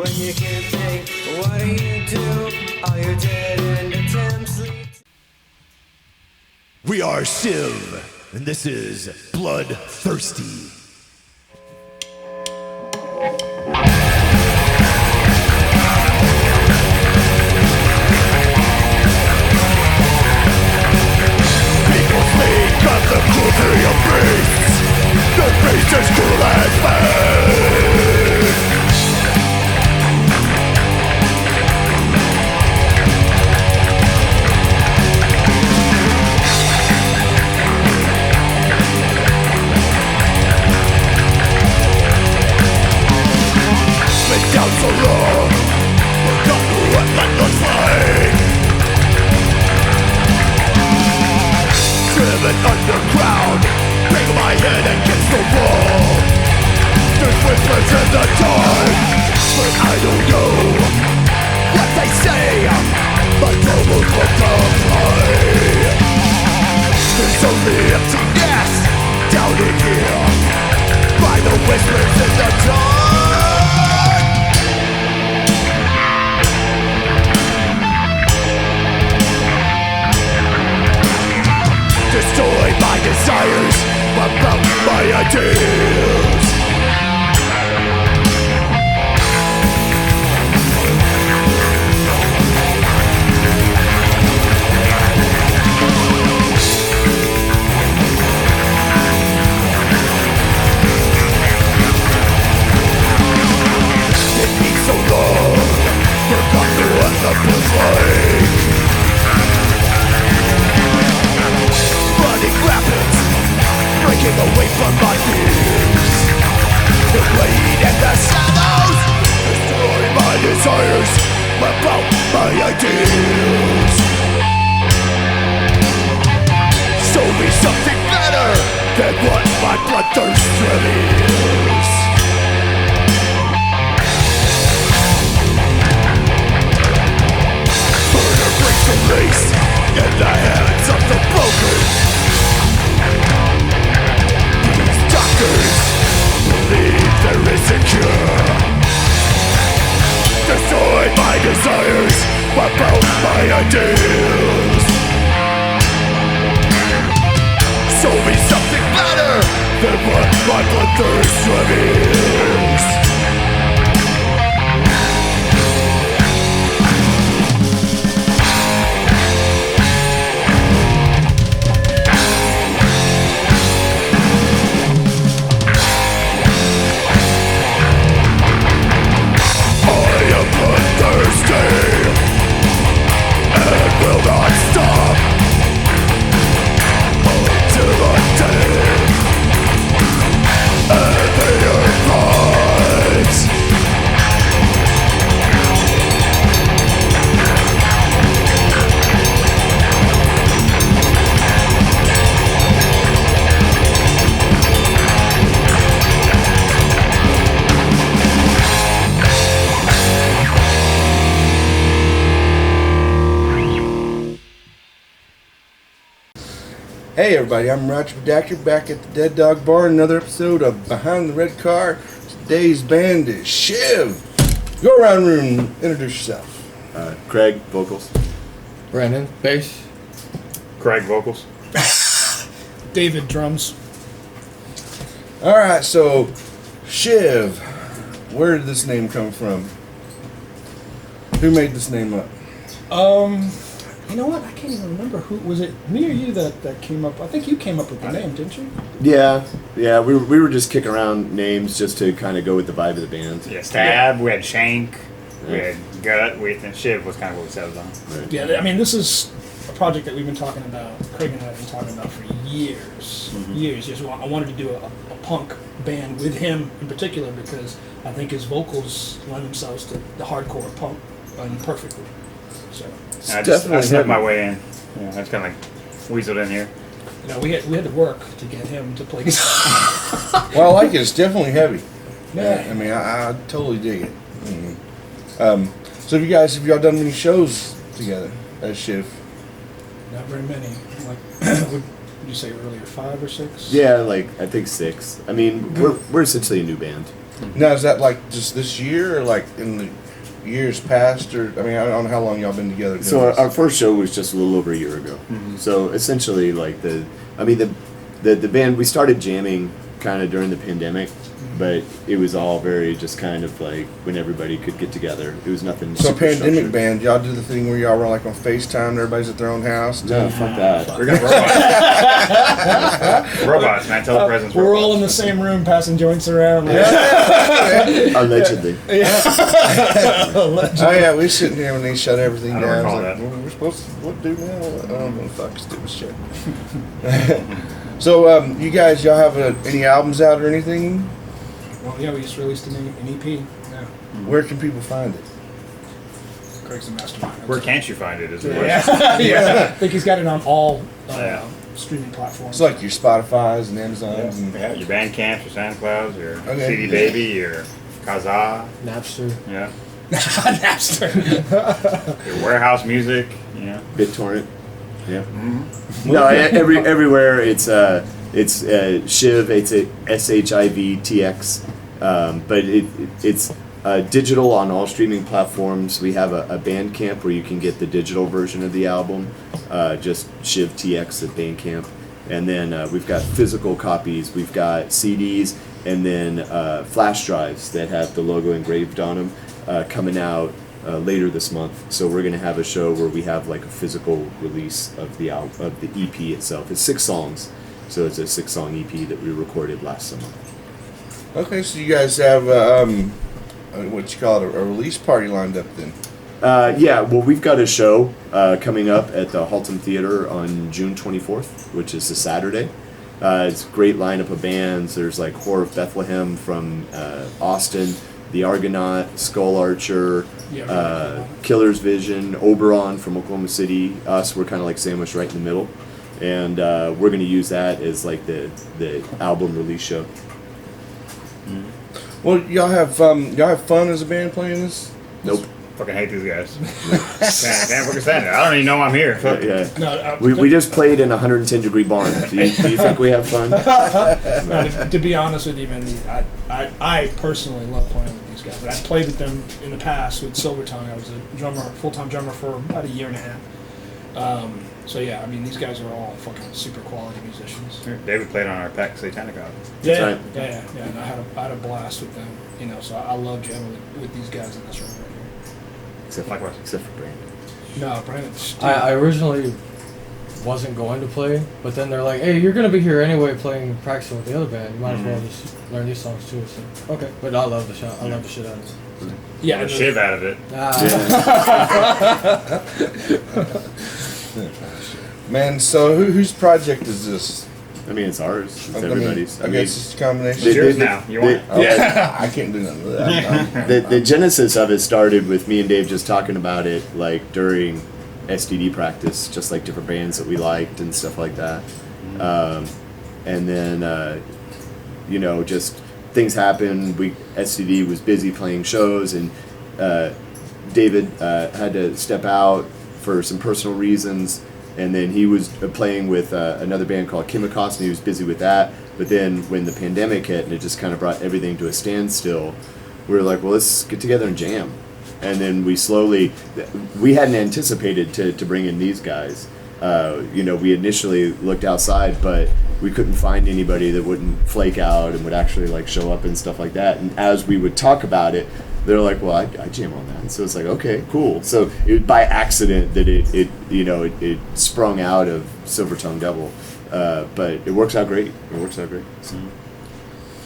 When you can't pay, what do you do? All your dead end attempts lead. We are Shiv, and this is Bloodthirsty. People speak of the cruelty of beasts. The beast is cruel as man. Been down so long, forgotten what life looks like. Driven underground, bang my head against the wall. There's whispers in the dark, but I don't know what they say. My troubles will comply. There's only emptiness down in here, by the whispers in the dark. Destroy my desires, about my ideals. It been so long, forgotten what love was like. Running rapids, breaking away from my fears. The blade and the shadows destroy my desires, about my ideals. Show me something better than what my bloodthirst reveals. Murder breaks the lace in the hands of the broken. These doctors believe there is a cure. Destroy my desires, wipe out my ideals. Show me something better than what my bloodthirst reveals. And will not stop until I'm dead and the earth finds. Hey everybody, I'm Roger Redactor back at the Dead Dog Bar, another episode of Behind the Red Car. Today's band is Shiv. Go around the room, introduce yourself. Craig, vocals. Brandon, bass. Craig, vocals. David, drums. Alright, so Shiv, where did this name come from? Who made this name up? You know what? I can't even remember who was it. Me or you that came up? I think you came up with the name, didn't you? Yeah. We were just kicking around names just to kind of go with the vibe of the band. Yeah, Stab, we had Shank, we had Gut, and Shiv was kind of what we settled on. Right. Yeah, I mean, this is a project that we've been talking about, Craig and I have been talking about for years. Mm-hmm. Years. Just I wanted to do a punk band with him in particular because I think his vocals lend themselves to the hardcore punk perfectly. So. I snuck my way in. Yeah, I just kind of like weaseled in here. You know, we had to work to get him to play guitar. Well, I like it. It's definitely heavy. Yeah. I mean, I totally dig it. So have y'all done many shows together as Shiv? Not very many. Like, would you say earlier, 5 or 6? Yeah, like I think 6. I mean, we're essentially a new band. Now, is that like just this year, or like in the years past, or I mean, I don't know how long y'all been together. Doing So this. our first show was just a little over a year ago. So essentially, like the band, we started jamming kind of during the pandemic, but it was all very just kind of like when everybody could get together. It was nothing. So super pandemic structured. band, y'all do the thing where y'all were like on FaceTime and everybody's at their own house. No, fuck that. We're gonna robots, man. Telepresence. We're all robots. in the same room passing joints around. Like, Allegedly. Oh yeah, we sitting here when they shut everything I don't down. recall It's like, that. well, we're supposed to what do now? I don't know, fuck stupid shit. So you guys, y'all have any albums out or anything? well, yeah, we just released an EP. Yeah, Where can people find it? Craig's the mastermind. Where can't you find it? Is the Yeah, question. yeah. I think he's got it on all Yeah. streaming platforms. It's like your Spotify's and Amazon's and Yeah, your Bandcamps, your SoundClouds, your Okay. CD Baby, your Kazaa, Napster. yeah, Napster. your warehouse music, you know. BitTorrent. Yeah. No, everywhere it's Shiv. It's a SHIVTX, but it's digital on all streaming platforms. We have a Bandcamp where you can get the digital version of the album, just Shiv TX at Bandcamp, and then we've got physical copies. We've got CDs, and then flash drives that have the logo engraved on them coming out later this month. So we're gonna have a show where we have like a physical release of the EP itself. It's 6 songs, so it's a 6-song EP that we recorded last summer. Okay, so you guys have what you call it, a release party lined up then? Yeah, well, we've got a show coming up at the Halton Theater on June 24th, which is a Saturday. It's a great lineup of bands. There's like Whore of Bethlehem from Austin, The Argonaut, Skull Archer, Killer's Vision, Oberon from Oklahoma City. Us, we're kind of like sandwiched right in the middle. And we're going to use that as like the album release show. Well, y'all have fun as a band playing this? Nope. Fucking hate these guys. Can't fucking stand it. I don't even know I'm here. Fuck. Yeah. No, We just played in a 110-degree barn. Do you think we have fun? to be honest with you, man, I personally love playing with these guys. I played with them in the past with Silver Tongue. I was a drummer, full-time drummer for about a year and a half. So yeah, I mean, these guys are all fucking super quality musicians. David played on our Pax Satanic album. Yeah, right. yeah. And I had a blast with them. You know, so I love jamming with these guys in this room right Except for Brandon. here. No, Brandon. I originally wasn't going to play, but then they're like, "Hey, you're gonna be here anyway, playing practicing with the other band. You might as well just learn these songs too." So okay, but I love the shit. I love the shit out of it. Yeah, The shiv out of it. Man, so whose project is this? I mean, it's ours. It's I mean, everybody's. I guess it's a combination. It's yours now. You want it? I can't do nothing with that. The genesis of it started with me and Dave just talking about it, like during STD practice, just like different bands that we liked and stuff like that. And then, you know, just things happened. STD was busy playing shows, and David had to step out for some personal reasons. And then he was playing with another band called Kimikos, and he was busy with that. But then when the pandemic hit and it just kind of brought everything to a standstill, we were like, well, let's get together and jam. And then we hadn't anticipated to bring in these guys. You know, we initially looked outside, but we couldn't find anybody that wouldn't flake out and would actually like show up and stuff like that. And as we would talk about it, they're like, well, I jam on that. And so it's like, okay, cool. So it was by accident that it sprung out of Silver Tongue Devil. But it works out great.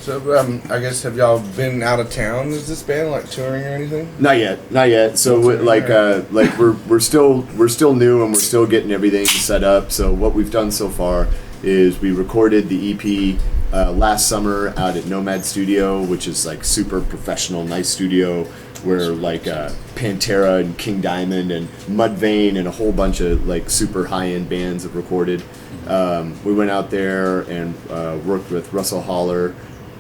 So I guess have y'all been out of town as this band, like touring or anything? Not yet. So we're still new and we're still getting everything set up. So what we've done so far is we recorded the EP last summer out at Nomad Studio, which is like super professional, nice studio where like Pantera and King Diamond and Mudvayne and a whole bunch of like super high-end bands have recorded. We went out there and worked with Russell Holler,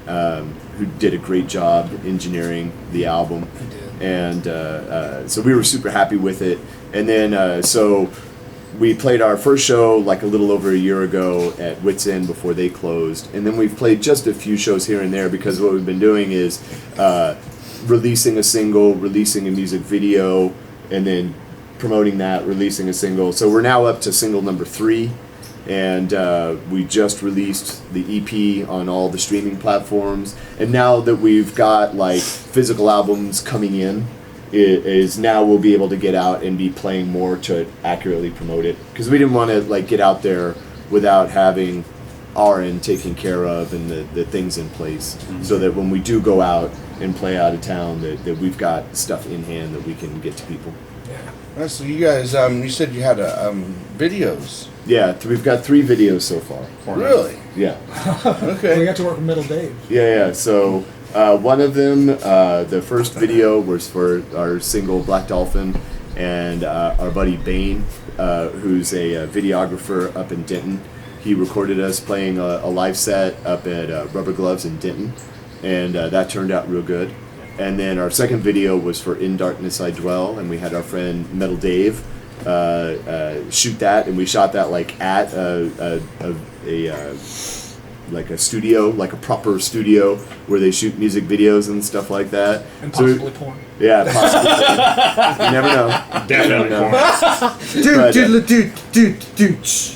who did a great job engineering the album. He did. And so we were super happy with it. And then so we played our first show like a little over a year ago at Wits End before they closed, and then we've played just a few shows here and there because what we've been doing is releasing a single, releasing a music video, and then promoting that, releasing a single. So we're now up to single number 3, and we just released the EP on all the streaming platforms. And now that we've got like physical albums coming in, it is now we'll be able to get out and be playing more to accurately promote it, because we didn't want to like get out there without having our end taken care of and the things in place, so that when we do go out and play out of town that we've got stuff in hand that we can get to people. So you guys, you said you had videos. Yeah, we've got 3 videos so far. Really? Yeah. Okay. We got to work with Middle Dave. Yeah. So one of them, the first video was for our single Black Dolphin, and our buddy Bane, who's a videographer up in Denton. He recorded us playing a live set up at Rubber Gloves in Denton, and that turned out real good. And then our second video was for In Darkness I Dwell, and we had our friend Metal Dave shoot that, and we shot that like at like a studio, like a proper studio where they shoot music videos and stuff like that. And possibly porn. Yeah, possibly. You never know. Definitely Porn.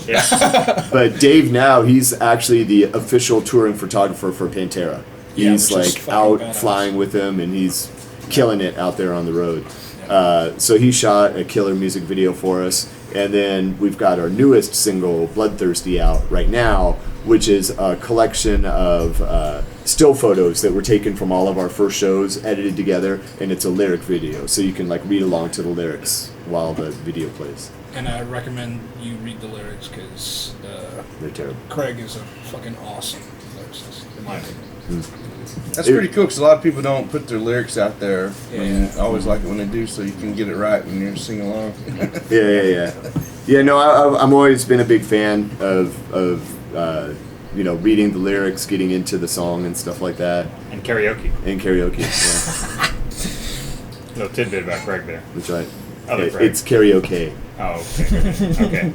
Yeah. But Dave now, he's actually the official touring photographer for Pantera. Yeah, He's which is like fucking out badass. flying with them, and he's killing it out there on the road. So he shot a killer music video for us, and then we've got our newest single, Bloodthirsty, out right now, which is a collection of still photos that were taken from all of our first shows, edited together, and it's a lyric video, so you can like read along to the lyrics while the video plays. And I recommend you read the lyrics because They're terrible. Craig is a fucking awesome lyricist, in my opinion. That's pretty cool, because a lot of people don't put their lyrics out there. Yeah. And I always like it when they do, so you can get it right when you're singing along. Yeah, no, I'm always been a big fan of reading the lyrics, getting into the song and stuff like that. And karaoke. And karaoke, yeah. Little tidbit about Craig there. That's right. Other Craig. It's karaoke. Oh, okay. Okay.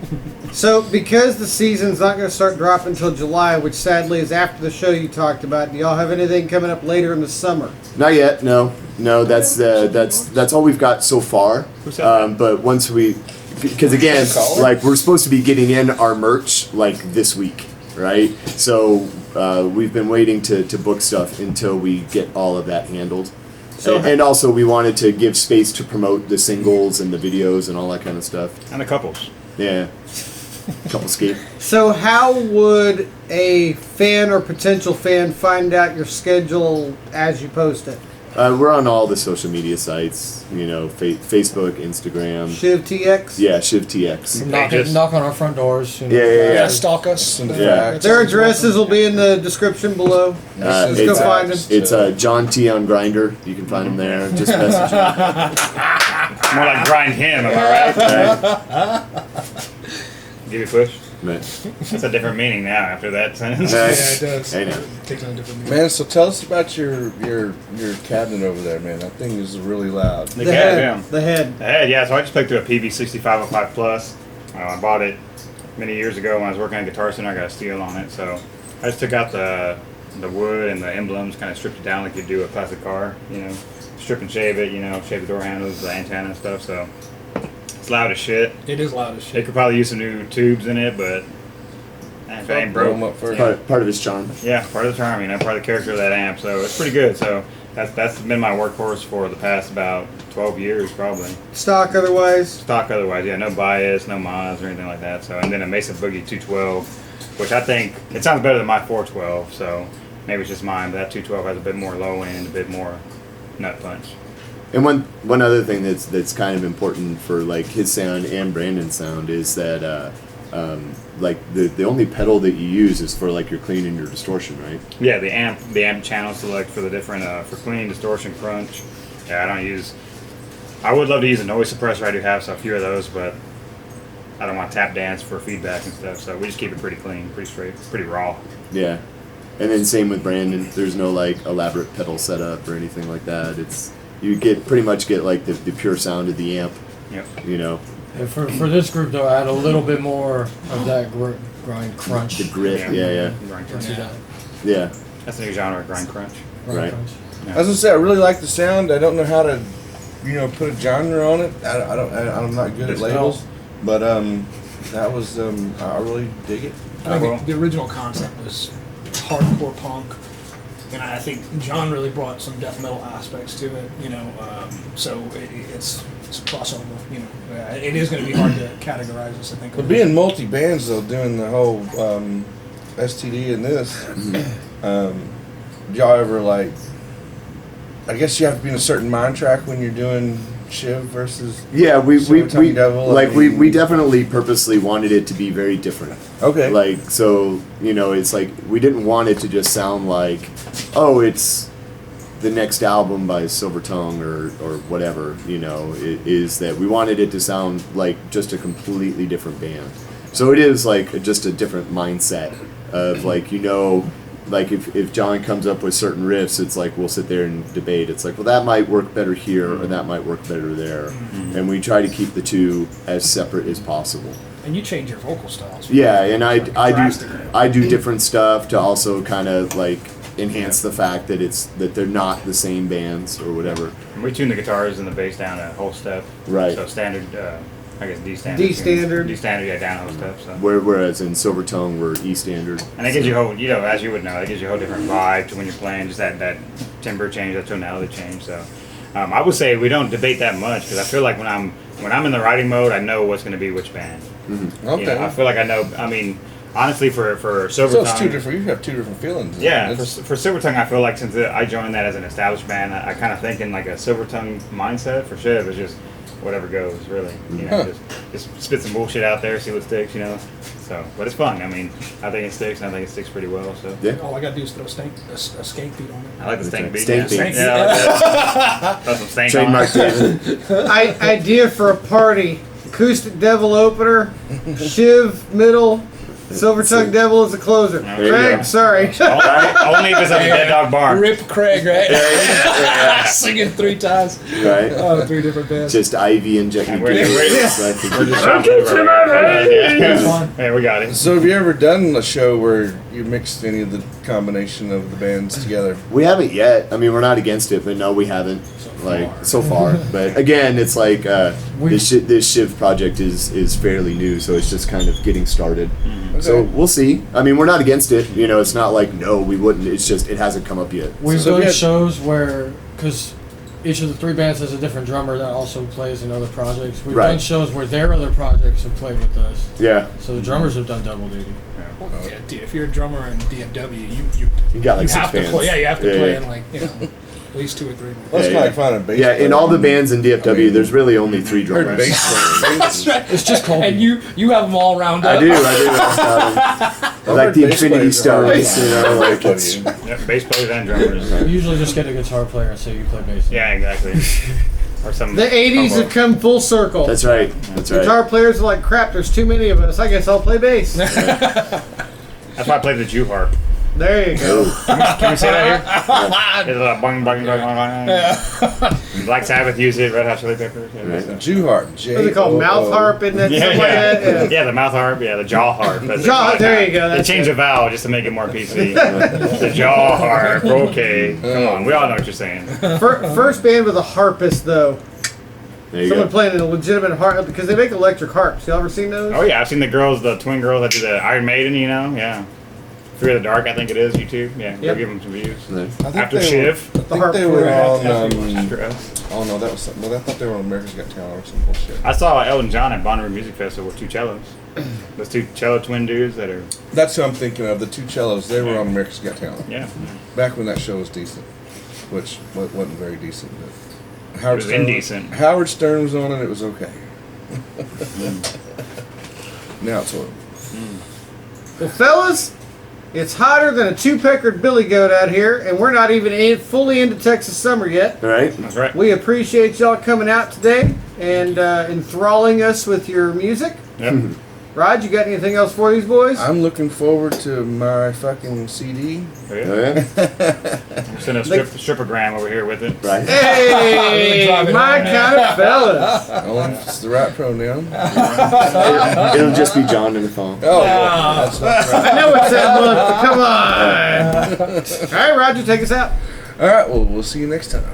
So, because the season's not going to start dropping until July, which sadly is after the show you talked about, do y'all have anything coming up later in the summer? Not yet. No. That's all we've got so far. Who's that? But once we, because again, like we're supposed to be getting in our merch like this week, right? So we've been waiting to book stuff until we get all of that handled. So- And also we wanted to give space to promote the singles and the videos and all that kind of stuff. And the couples. Yeah. Couple skate. So, how would a fan or potential fan find out your schedule as you post it? We're on all the social media sites, Facebook, Instagram. Shiv TX? Yeah, Shiv TX. Knock on our front doors. Yeah. Stalk us. Yeah. Their addresses will be in the description below. Let's go It's, find them. It's John T on Grinder. You can find him there. Just message him. More like grind him, am I right? Right? Give you a push. Right. That's a different meaning now after that sentence. Yeah, it does. I know. It takes on a different meaning. Man, so tell us about your cabinet over there, man. That thing is really loud. The The cat, head. yeah. The head. The head, yeah. So I just picked up a PV6505 Plus. I bought it many years ago when I was working at Guitar Center. I got a steel on it, so I just took out the wood and the emblems, kind of stripped it down like you do a classic car. Strip and shave it. Shave the door handles, the antenna and stuff. So it's loud as shit. It is loud as They shit. could probably use some new tubes in it, but if it ain't Blow 'em broke. up first. Part of his charm. Yeah, part of the charm, part of the character of that amp. So it's pretty good. So that's been my workhorse for the past about 12 years, probably. Stock otherwise. Stock otherwise, yeah, no bias, no mods or anything like that. So and then a Mesa Boogie 212, which I think it sounds better than my 412. So maybe it's just mine, but that 212 has a bit more low end, a bit more nut punch. And one other thing that's kind of important for like his sound and Brandon's sound is that like the only pedal that you use is for like your clean and your distortion, right? Yeah, the amp channel select for the different for clean, distortion, crunch. Yeah, I would love to use a noise suppressor. I do have a few of those, but I don't want to tap dance for feedback and stuff. So we just keep it pretty clean, pretty straight, pretty raw. Yeah. And then same with Brandon. There's no like elaborate pedal setup or anything like that. You pretty much get like the pure sound of the amp. Yep. And for this group though, I had a little bit more of that grind crunch. The grit, yeah. Grind Let's crunch. see that. Yeah. That's the new genre, grind crunch. Grind Right. crunch. I was gonna say I really like the sound. I don't know how to, put a genre on it. I'm not good at labels, but that was I really dig it. I think the original concept was hardcore punk, and I think John really brought some death metal aspects to it. So it's a crossover. It is going to be hard to categorize this. I think. But being multi bands though, doing the whole STD and this, do y'all ever like? I guess you have to be in a certain mind track when you're doing Shiv versus. Yeah, we Silvertongue Devil, like I mean- we definitely purposely wanted it to be very different. Okay. Like, so, it's like we didn't want it to just sound like, oh, it's the next album by Silvertongue or whatever, it is that we wanted it to sound like just a completely different band. So it is like just a different mindset of like, like if John comes up with certain riffs, it's like we'll sit there and debate. It's like, well, that might work better here or that might work better there. And we try to keep the two as separate as possible. And you change your vocal styles. Yeah, and I Drastically. do different stuff to also kind of like enhance the fact that they're not the same bands or whatever. And we tune the guitars and the bass down a whole step. Right. So standard, I guess D standard. D standard. D standard, yeah, down a whole step. So. Whereas in Silvertongue we're E standard. And it gives you a whole, as you would know, it gives you a whole different vibe to when you're playing, just that timbre change, that tonality change. So I would say we don't debate that much because I feel like when I'm in the writing mode, I know what's going to be which band. Okay. I feel like I know. I mean, honestly, for Silvertongue, So it's two different. You have two different feelings. Yeah, It's- for Silvertongue, I feel like since I joined that as an established band, I kind of think in like a Silvertongue mindset. For Shiv, it's just whatever goes, really. Just spit some bullshit out there, see what sticks, So, but it's fun. I mean, I think it sticks, and I think it sticks pretty well. So, Yeah. All I gotta do is throw a skank beat on it. I like the stank beat. Stank beat. Yeah, I like that. Throw some stank Trademark on. David. Idea for a party: acoustic devil opener, Shiv middle, Silvertongue Devil is the closer. you Craig, go. sorry. Only if it's at the Dead Dog Bar. Rip Craig, right? Singing 3 times. Right. Oh, 3 different bands. Just Ivy and Jeffy We're- Beers. we're- I think We're just yeah. Yeah, we got it. So have you ever done a show where you mixed any of the combination of the bands together? We haven't yet. I mean, we're not against it, but no, we haven't. So far. But again, it's like this Shiv project is fairly new, so it's just kind of getting started. So we'll see. I mean, we're not against it. It's not like no, we wouldn't. It's just it hasn't come up yet. We've So done we had- shows where, because each of the 3 bands has a different drummer that also plays in other projects. We've Right. done shows where their other projects have played with us. Yeah, So the drummers have done double duty. Yeah, dude, if you're a drummer in DFW, you got like you 6 have bands. to play. Yeah, you have to Yeah, play yeah. in like at least 2 or 3. Well, it's Yeah, kind yeah. of fun a bass. Yeah, in player. all the bands in DFW, I mean, there's really only 3 Heard drummers. bass players. That's right. It's just cold. And you have them all round up. I do. I like the Bass Infinity players are hard. Stones. Like it's, Yep, bass players and drummers. You usually just get a guitar player and say you play bass. Yeah, exactly. Or some. The 80s have come full circle. that's right. That's right. Guitar players are like, crap, there's too many of us. I guess I'll play bass. That's why I play the Jew harp. There you go. Can we say that here? It's a bang, bang, bang, bang. Black Sabbath used it. Red Hot Chili Peppers. Yeah, Right. so- Jew harp. What's it called? Mouth harp, isn't that Yeah, something like that? yeah. The mouth harp, the jaw harp. That's Jaw- it. there you go, They that's changed it. the vowel just to make it more PC. The jaw harp, okay. Come on, we all know what you're saying. First band with a harpist, though. There you Someone go. playing a legitimate harp, because they make electric harps. Y'all ever seen those? Oh yeah, I've seen the twin girls that do the Iron Maiden, yeah. Through the Dark, I think it is, YouTube. Yeah, go Yep. give them some views. Nice. I think After they Shiv. Were, I think harp they were player. on. After us. Oh no, that was something. Well, I thought they were on America's Got Talent or some bullshit. I saw Elton John at Bonnaroo Music Festival with 2 cellos. Those 2 cello twin dudes that are, That's who I'm thinking of. The 2 cellos. They were on America's Got Talent. yeah. Back when that show was decent, which wasn't very decent. But It was indecent. Howard Stern was on it. It was okay. Now it's horrible. Well, fellas, it's hotter than a 2-peckered billy goat out here, and we're not even fully into Texas summer yet. All right. That's right. We appreciate y'all coming out today and enthralling us with your music. Yep. Rod, you got anything else for these boys? I'm looking forward to my fucking CD. Oh, Oh, yeah. yeah? I'm sending a strippogram over here with it. Right? Hey, my kind of fellas. Only if it's the right pronoun. It'll just be John in the phone. Oh, yeah, that's not right. I know it's that look, but come on. All right, Roger, take us out. All right, well, we'll see you next time.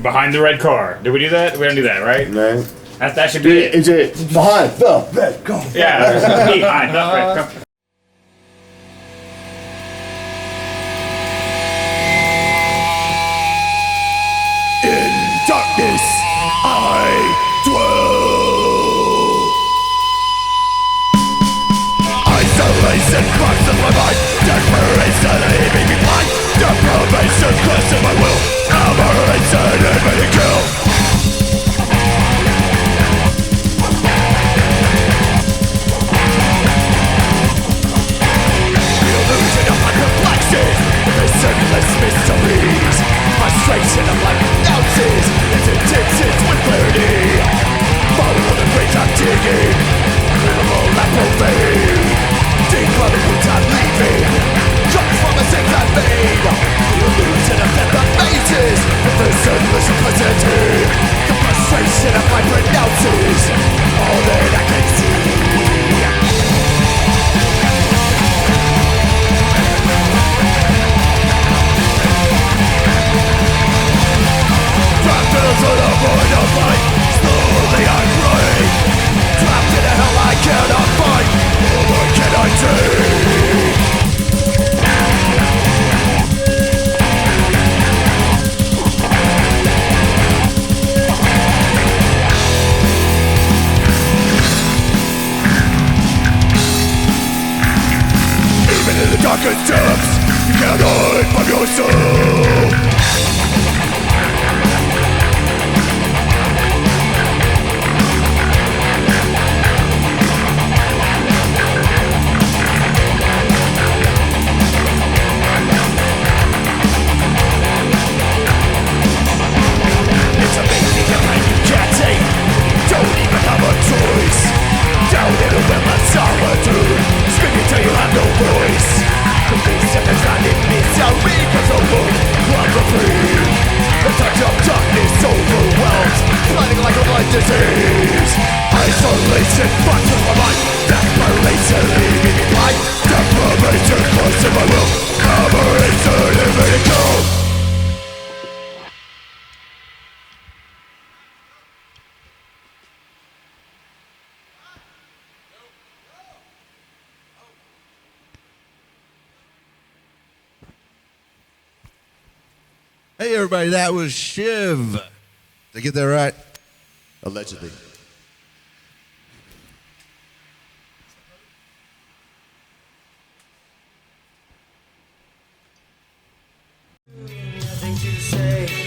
Behind the red car. Did we do that? We don't do that, right? Right? That should be it. Is it behind the red car? Yeah. Behind the red car. In darkness I dwell. Isolation cracks in my mind. Desperation leaving me blind. Deprivation crushing my will. Aberration and many kill. The illusion of my perplexities. The circless mysteries. Frustration of life announces its intentions with clarity. Follow the great I'm digging. Minimal and profane. Deep loving roots I'm leaving. Comes from the things I've made. The illusion of death amazes. The circless simplicity. The frustration of life pronounces all that I can see. Trapped in a sort of void of light. Slowly I break. Trapped in a hell I cannot fight. What can I take? Even in the darkest depths, you can't hide from yourself. It's amazing the pain you can't take. Don't even have a choice. Down in a well of solitude, screaming till you have no voice. The beast of the drowning misery comes over from the free. The touch of darkness overwhelms, flooding like a blood disease. Isolation fucks with my mind. Desperation leaving me blind. Deprivation crushing my will. Aberration and ridicule. Hey, everybody, that was Shiv. Did I get that right? Allegedly. Nothing to say.